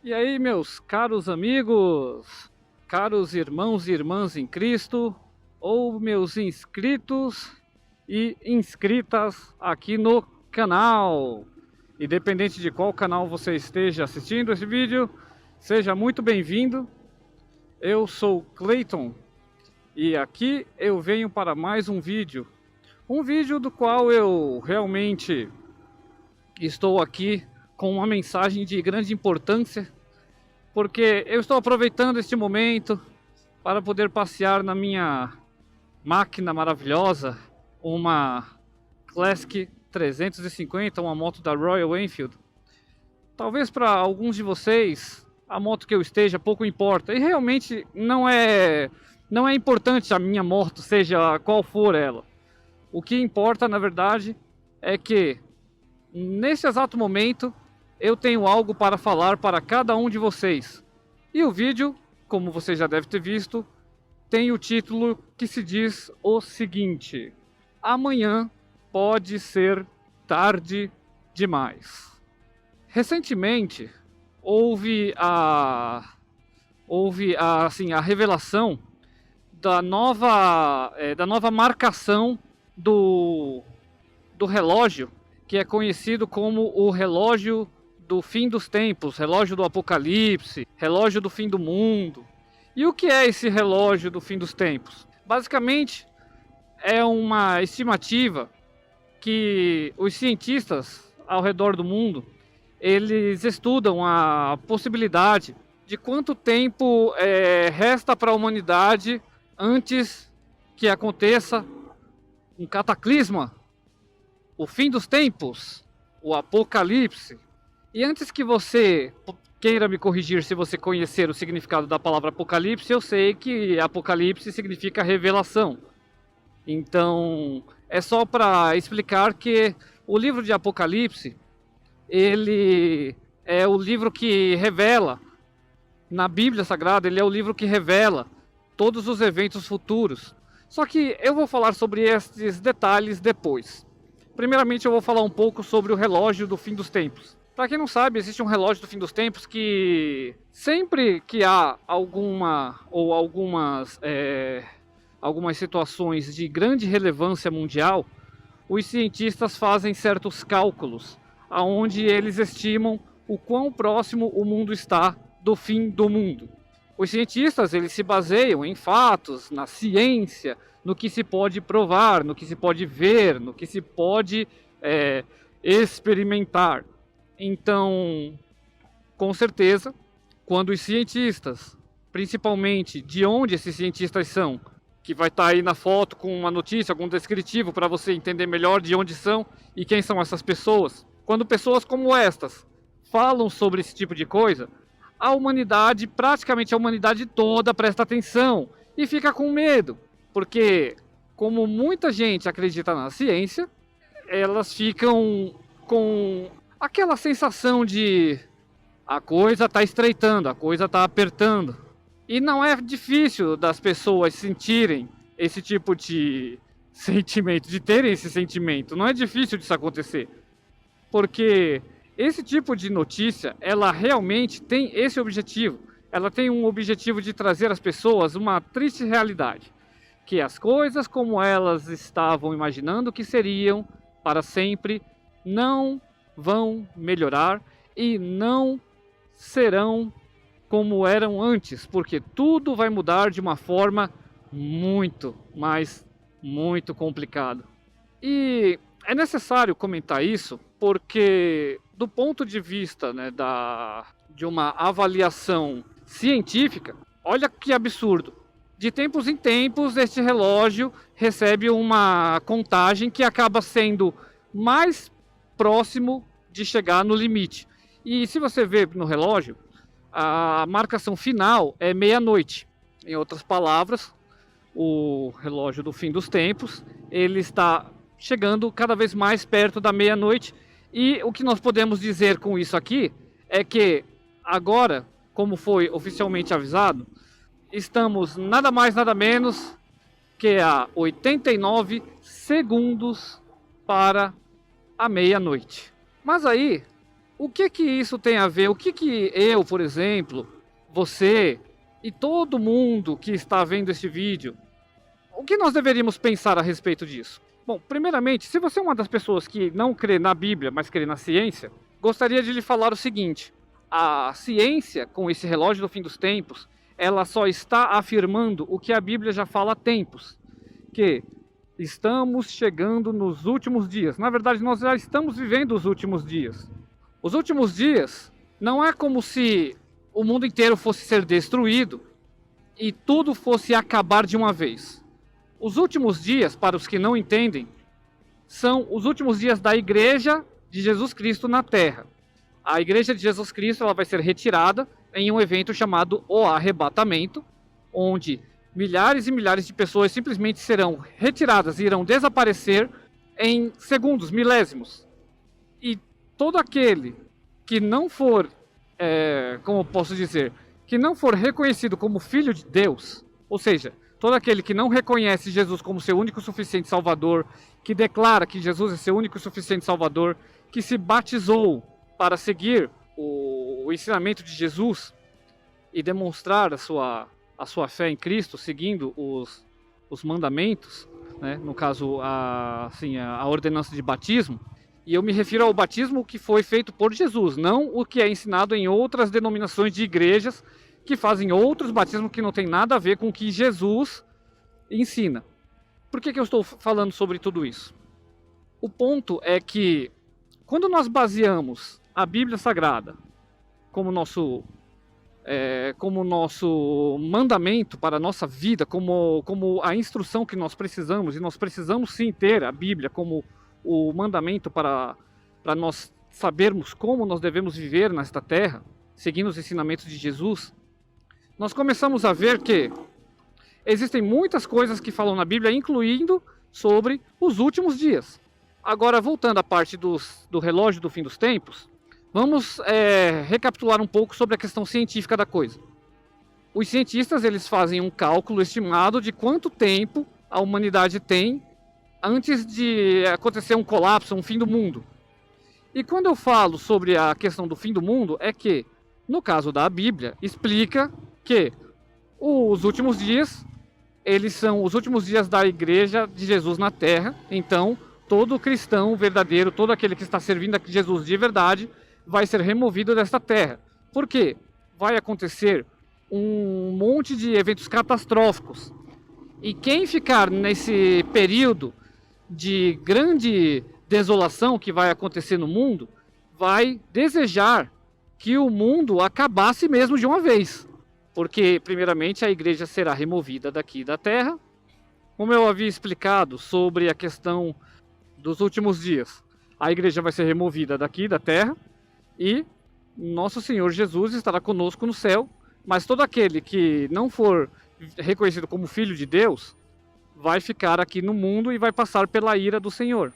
E aí, meus caros amigos, caros irmãos e irmãs em Cristo, ou meus inscritos e inscritas aqui no canal. Independente de qual canal você esteja assistindo esse vídeo, seja muito bem-vindo. Eu sou Clayton e aqui eu venho para mais um vídeo. Um vídeo do qual eu realmente estou aqui com uma mensagem de grande importância, porque eu estou aproveitando este momento para poder passear na minha máquina maravilhosa, uma Classic 350, uma moto da Royal Enfield. Talvez para alguns de vocês a moto que eu esteja pouco importa, e realmente não é importante a minha moto, seja qual for ela. O que importa, na verdade, é que nesse exato momento eu tenho algo para falar para cada um de vocês. E o vídeo, como você já deve ter visto, tem o título que se diz o seguinte: amanhã pode ser tarde demais. Recentemente houve a revelação da nova marcação do relógio, que é conhecido como o relógio do fim dos tempos, relógio do apocalipse, relógio do fim do mundo. E o que é esse relógio do fim dos tempos? Basicamente, é uma estimativa que os cientistas ao redor do mundo, eles estudam a possibilidade de quanto tempo resta para a humanidade antes que aconteça um cataclisma, o fim dos tempos, o apocalipse. E antes que você queira me corrigir se você conhecer o significado da palavra apocalipse, eu sei que apocalipse significa revelação. Então, é só para explicar que o livro de Apocalipse, ele é o livro que revela, na Bíblia Sagrada, ele é o livro que revela todos os eventos futuros. Só que eu vou falar sobre esses detalhes depois. Primeiramente eu vou falar um pouco sobre o relógio do fim dos tempos. Para quem não sabe, existe um relógio do fim dos tempos que sempre que há algumas situações de grande relevância mundial, os cientistas fazem certos cálculos, aonde eles estimam o quão próximo o mundo está do fim do mundo. Os cientistas, eles se baseiam em fatos, na ciência, no que se pode provar, no que se pode ver, no que se pode experimentar. Então, com certeza, quando os cientistas, principalmente de onde esses cientistas são, que vai estar aí na foto com uma notícia, algum descritivo para você entender melhor de onde são e quem são essas pessoas. Quando pessoas como estas falam sobre esse tipo de coisa, a humanidade, praticamente a humanidade toda, presta atenção e fica com medo. Porque, como muita gente acredita na ciência, elas ficam com aquela sensação de a coisa está estreitando, a coisa está apertando. E não é difícil das pessoas sentirem esse tipo de sentimento, de terem esse sentimento. Não é difícil disso acontecer. Porque esse tipo de notícia, ela realmente tem esse objetivo. Ela tem um objetivo de trazer às pessoas uma triste realidade. Que as coisas como elas estavam imaginando que seriam para sempre, não vão melhorar e não serão como eram antes, porque tudo vai mudar de uma forma muito, mas muito complicada. E é necessário comentar isso porque, do ponto de vista de uma avaliação científica, olha que absurdo. De tempos em tempos, este relógio recebe uma contagem que acaba sendo mais próximo de chegar no limite. E se você ver no relógio, a marcação final é meia-noite. Em outras palavras, o relógio do fim dos tempos, ele está chegando cada vez mais perto da meia-noite. E o que nós podemos dizer com isso aqui é que agora, como foi oficialmente avisado, estamos nada mais nada menos que a 89 segundos para a meia-noite. Mas aí O que que isso tem a ver? O que que eu, por exemplo, você e todo mundo que está vendo este vídeo, o que nós deveríamos pensar a respeito disso? Bom, primeiramente, se você é uma das pessoas que não crê na Bíblia, mas crê na ciência, gostaria de lhe falar o seguinte: a ciência, com esse relógio do fim dos tempos, ela só está afirmando o que a Bíblia já fala há tempos, que estamos chegando nos últimos dias. Na verdade, nós já estamos vivendo os últimos dias. Os últimos dias não é como se o mundo inteiro fosse ser destruído e tudo fosse acabar de uma vez. Os últimos dias, para os que não entendem, são os últimos dias da Igreja de Jesus Cristo na Terra. A Igreja de Jesus Cristo ela vai ser retirada em um evento chamado O Arrebatamento, onde milhares e milhares de pessoas simplesmente serão retiradas e irão desaparecer em segundos, milésimos. E todo aquele que não for, como posso dizer, que não for reconhecido como filho de Deus, ou seja, todo aquele que não reconhece Jesus como seu único e suficiente Salvador, que declara que Jesus é seu único e suficiente Salvador, que se batizou para seguir o ensinamento de Jesus e demonstrar a sua fé em Cristo, seguindo os mandamentos, né? No caso, a ordenança de batismo. E eu me refiro ao batismo que foi feito por Jesus, não o que é ensinado em outras denominações de igrejas que fazem outros batismos que não tem nada a ver com o que Jesus ensina. Por que eu estou falando sobre tudo isso? O ponto é que, quando nós baseamos a Bíblia Sagrada como nosso mandamento para a nossa vida, como a instrução que nós precisamos, e nós precisamos sim ter a Bíblia como o mandamento para nós sabermos como nós devemos viver nesta terra, seguindo os ensinamentos de Jesus, nós começamos a ver que existem muitas coisas que falam na Bíblia, incluindo sobre os últimos dias. Agora, voltando à parte do relógio do fim dos tempos, vamos recapitular um pouco sobre a questão científica da coisa. Os cientistas eles fazem um cálculo estimado de quanto tempo a humanidade tem antes de acontecer um colapso, um fim do mundo. E quando eu falo sobre a questão do fim do mundo, é que, no caso da Bíblia, explica que os últimos dias, eles são os últimos dias da Igreja de Jesus na Terra. Então, todo cristão verdadeiro, todo aquele que está servindo a Jesus de verdade, vai ser removido desta terra. Por quê? Vai acontecer um monte de eventos catastróficos. E quem ficar nesse período de grande desolação que vai acontecer no mundo, vai desejar que o mundo acabasse mesmo de uma vez. Porque, primeiramente, a igreja será removida daqui da terra. Como eu havia explicado sobre a questão dos últimos dias, a igreja vai ser removida daqui da terra e nosso Senhor Jesus estará conosco no céu. Mas todo aquele que não for reconhecido como filho de Deus vai ficar aqui no mundo e vai passar pela ira do Senhor.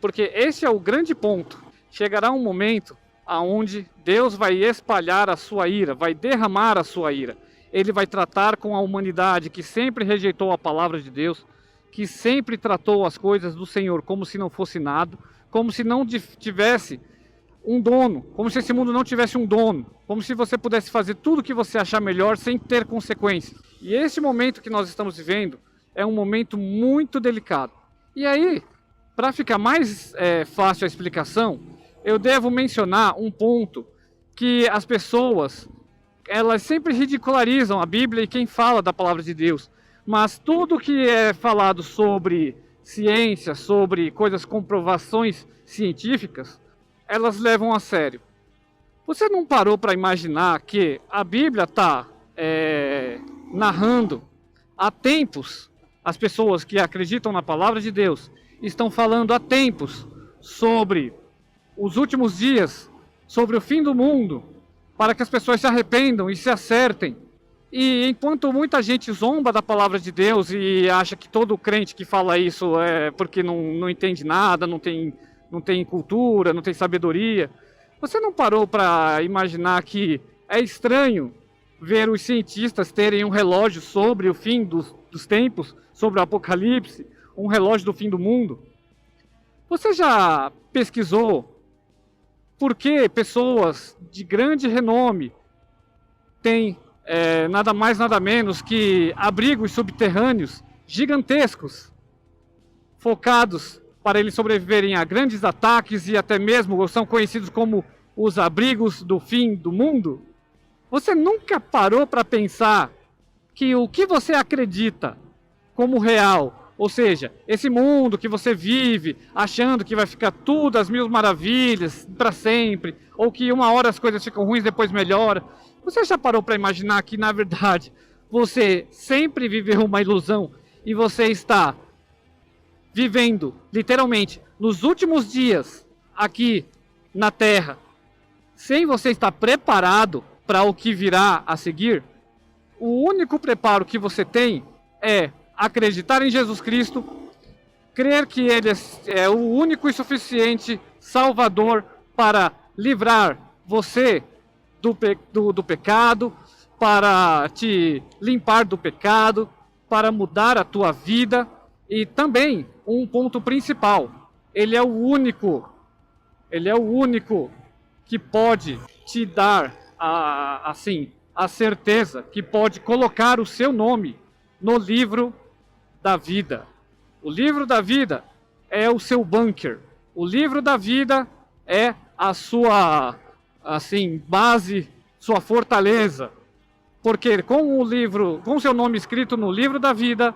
Porque esse é o grande ponto. Chegará um momento aonde Deus vai espalhar a sua ira, vai derramar a sua ira. Ele vai tratar com a humanidade que sempre rejeitou a palavra de Deus, que sempre tratou as coisas do Senhor como se não fosse nada, como se não tivesse um dono, como se esse mundo não tivesse um dono, como se você pudesse fazer tudo o que você achar melhor sem ter consequências. E esse momento que nós estamos vivendo é um momento muito delicado. E aí, para ficar mais fácil a explicação, eu devo mencionar um ponto que as pessoas, elas sempre ridicularizam a Bíblia e quem fala da palavra de Deus. Mas tudo que é falado sobre ciência, sobre coisas, comprovações científicas, elas levam a sério. Você não parou para imaginar que a Bíblia está narrando há tempos, as pessoas que acreditam na palavra de Deus estão falando há tempos sobre os últimos dias, sobre o fim do mundo, para que as pessoas se arrependam e se acertem. E enquanto muita gente zomba da palavra de Deus e acha que todo crente que fala isso é porque não entende nada, não tem cultura, não tem sabedoria, você não parou para imaginar que é estranho ver os cientistas terem um relógio sobre o fim dos tempos, sobre o apocalipse, um relógio do fim do mundo? Você já pesquisou por que pessoas de grande renome têm nada mais nada menos que abrigos subterrâneos gigantescos, focados para eles sobreviverem a grandes ataques e até mesmo são conhecidos como os abrigos do fim do mundo? Você nunca parou para pensar que o que você acredita como real, ou seja, esse mundo que você vive achando que vai ficar tudo às mil maravilhas para sempre, ou que uma hora as coisas ficam ruins depois melhora, você já parou para imaginar que na verdade você sempre viveu uma ilusão e você está vivendo literalmente nos últimos dias aqui na Terra, sem você estar preparado para o que virá a seguir? O único preparo que você tem é acreditar em Jesus Cristo, crer que Ele é o único e suficiente Salvador para livrar você do pecado, para te limpar do pecado, para mudar a tua vida. E também um ponto principal, Ele é o único que pode te dar a certeza, que pode colocar o seu nome no livro da vida. O livro da vida é o seu bunker. O livro da vida é a sua base, sua fortaleza. Porque com o seu nome escrito no livro da vida,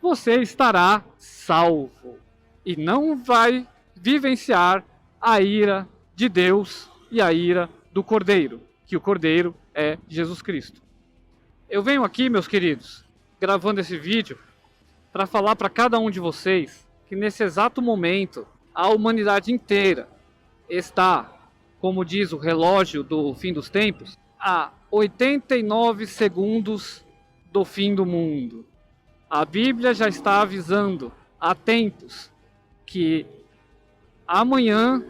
você estará salvo e não vai vivenciar a ira de Deus e a ira do Cordeiro, que o Cordeiro é Jesus Cristo. Eu venho aqui, meus queridos, gravando esse vídeo para falar para cada um de vocês que nesse exato momento a humanidade inteira está, como diz o relógio do fim dos tempos, a 89 segundos do fim do mundo. A Bíblia já está avisando há tempos que amanhã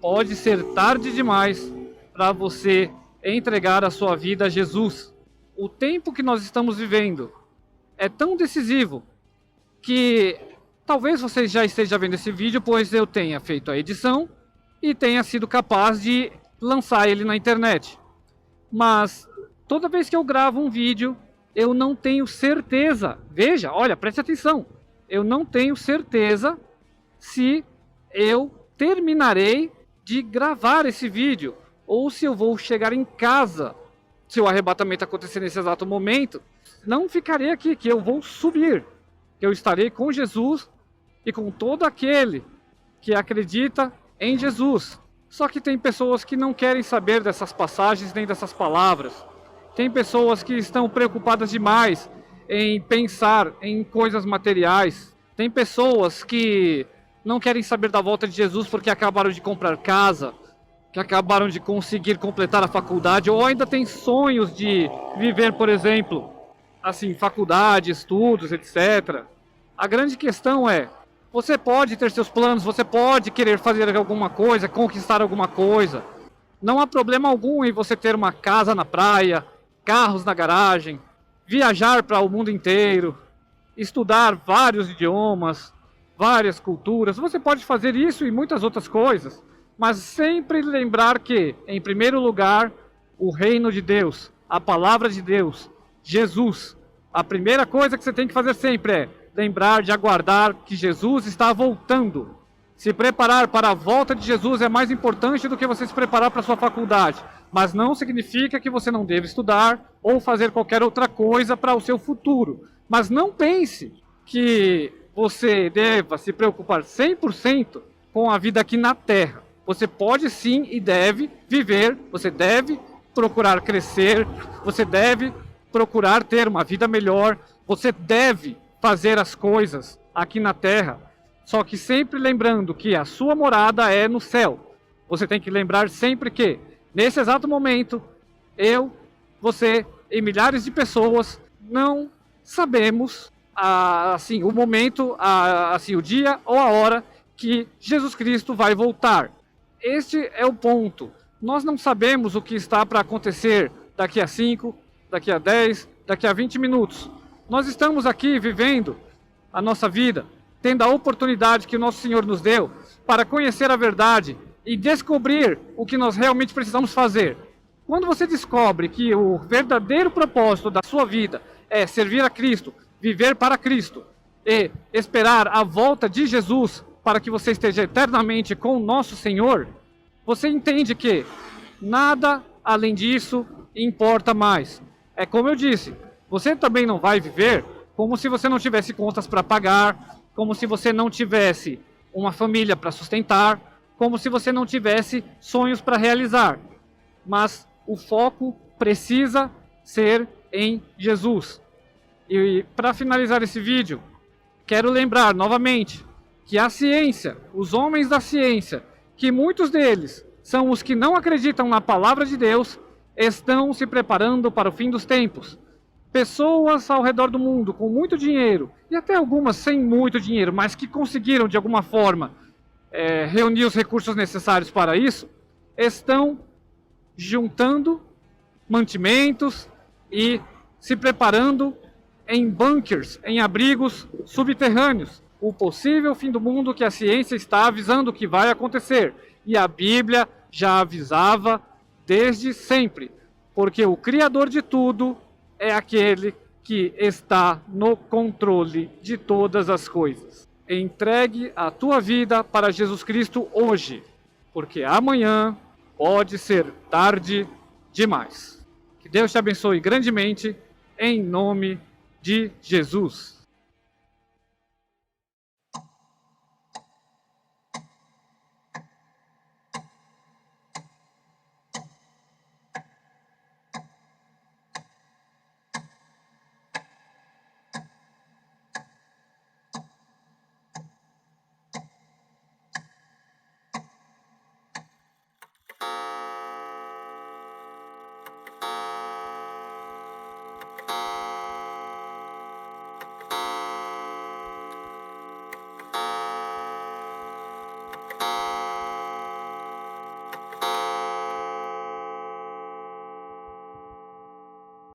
pode ser tarde demais para você entregar a sua vida a Jesus. O tempo que nós estamos vivendo é tão decisivo que talvez você já esteja vendo esse vídeo, pois eu tenha feito a edição e tenha sido capaz de lançar ele na internet. Mas toda vez que eu gravo um vídeo, eu não tenho certeza. Veja, olha, preste atenção. Eu não tenho certeza se eu terminarei de gravar esse vídeo ou se eu vou chegar em casa. Se o arrebatamento acontecer nesse exato momento, não ficarei aqui, que eu vou subir. Eu estarei com Jesus e com todo aquele que acredita em Jesus. Só que tem pessoas que não querem saber dessas passagens nem dessas palavras. Tem pessoas que estão preocupadas demais em pensar em coisas materiais. Tem pessoas que não querem saber da volta de Jesus porque acabaram de comprar casa, que acabaram de conseguir completar a faculdade, ou ainda tem sonhos de viver, por exemplo, faculdade, estudos, etc. A grande questão é, você pode ter seus planos, você pode querer fazer alguma coisa, conquistar alguma coisa. Não há problema algum em você ter uma casa na praia, carros na garagem, viajar para o mundo inteiro, estudar vários idiomas, várias culturas. Você pode fazer isso e muitas outras coisas, mas sempre lembrar que, em primeiro lugar, o reino de Deus, a palavra de Deus, Jesus. A primeira coisa que você tem que fazer sempre é lembrar de aguardar que Jesus está voltando. Se preparar para a volta de Jesus é mais importante do que você se preparar para a sua faculdade. Mas não significa que você não deve estudar ou fazer qualquer outra coisa para o seu futuro. Mas não pense que você deva se preocupar 100% com a vida aqui na Terra. Você pode sim e deve viver, você deve procurar crescer, você deve procurar ter uma vida melhor, você deve fazer as coisas aqui na Terra, só que sempre lembrando que a sua morada é no céu. Você tem que lembrar sempre que, nesse exato momento, eu, você e milhares de pessoas não sabemos o momento, o dia ou a hora que Jesus Cristo vai voltar. Este é o ponto. Nós não sabemos o que está para acontecer daqui a 5, daqui a 10, daqui a 20 minutos. Nós estamos aqui vivendo a nossa vida, tendo a oportunidade que o nosso Senhor nos deu para conhecer a verdade e descobrir o que nós realmente precisamos fazer. Quando você descobre que o verdadeiro propósito da sua vida é servir a Cristo, viver para Cristo e esperar a volta de Jesus para que você esteja eternamente com o nosso Senhor, você entende que nada além disso importa mais. É como eu disse, você também não vai viver como se você não tivesse contas para pagar, como se você não tivesse uma família para sustentar, como se você não tivesse sonhos para realizar. Mas o foco precisa ser em Jesus. E para finalizar esse vídeo, quero lembrar novamente que a ciência, os homens da ciência, que muitos deles são os que não acreditam na palavra de Deus, estão se preparando para o fim dos tempos. Pessoas ao redor do mundo com muito dinheiro, e até algumas sem muito dinheiro, mas que conseguiram de alguma forma reunir os recursos necessários para isso, estão juntando mantimentos e se preparando em bunkers, em abrigos subterrâneos. O possível fim do mundo que a ciência está avisando que vai acontecer. E a Bíblia já avisava desde sempre, porque o Criador de tudo é aquele que está no controle de todas as coisas. Entregue a tua vida para Jesus Cristo hoje, porque amanhã pode ser tarde demais. Que Deus te abençoe grandemente, em nome de Jesus.